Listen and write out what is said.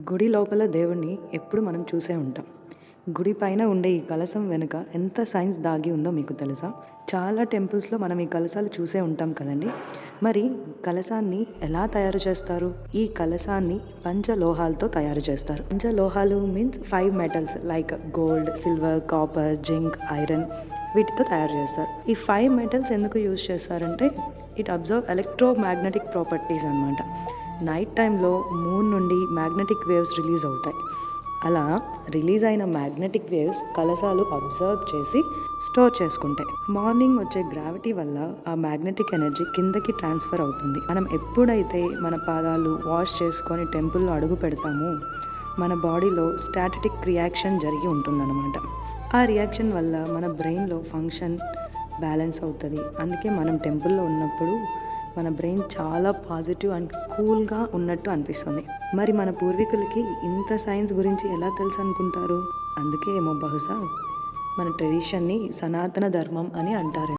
గుడి లోపల దేవుడిని ఎప్పుడు మనం చూసే ఉంటాం. గుడి పైన ఉండే ఈ కలశం వెనుక ఎంత సైన్స్ దాగి ఉందో మీకు తెలుసా? చాలా టెంపుల్స్‌లో మనం ఈ కలశాలు చూసే ఉంటాం కదండీ! మరి కలశాన్ని ఎలా తయారు చేస్తారు? ఈ కలశాన్ని పంచలోహాలతో తయారు చేస్తారు. పంచలోహాలు means 5 metals like gold, silver, copper, zinc, iron వీటితో తయారు చేస్తారు. ఈ 5 మెటల్స్ ఎందుకు యూజ్ చేస్తారంటే ఇట్ అబ్జర్వ్ ఎలక్ట్రోమాగ్నెటిక్ ప్రాపర్టీస్ అన్నమాట. నైట్ టైంలో మూన్ నుండి మ్యాగ్నెటిక్ వేవ్స్ రిలీజ్ అవుతాయి. అలా రిలీజ్ అయిన మ్యాగ్నెటిక్ వేవ్స్ కలశాలు అబ్జర్వ్ చేసి స్టోర్ చేసుకుంటాయి. మార్నింగ్ వచ్చే గ్రావిటీ వల్ల ఆ మ్యాగ్నెటిక్ ఎనర్జీ కిందకి ట్రాన్స్ఫర్ అవుతుంది. మనం ఎప్పుడైతే మన పాదాలు వాష్ చేసుకొని టెంపుల్లో అడుగు పెడతామో మన బాడీలో స్టాటిక్ రియాక్షన్ జరిగి ఉంటుందన్నమాట. ఆ రియాక్షన్ వల్ల మన బ్రెయిన్లో ఫంక్షన్ బ్యాలెన్స్ అవుతుంది. అందుకే మనం టెంపుల్లో ఉన్నప్పుడు మన బ్రెయిన్ చాలా పాజిటివ్ అండ్ కూల్గా ఉన్నట్టు అనిపిస్తుంది. మరి మన పూర్వీకులకి ఇంత సైన్స్ గురించి ఎలా తెలుసు అనుకుంటారు? అందుకే ఏమో బహుశా మన ట్రెడిషన్ని సనాతన ధర్మం అని అంటారు.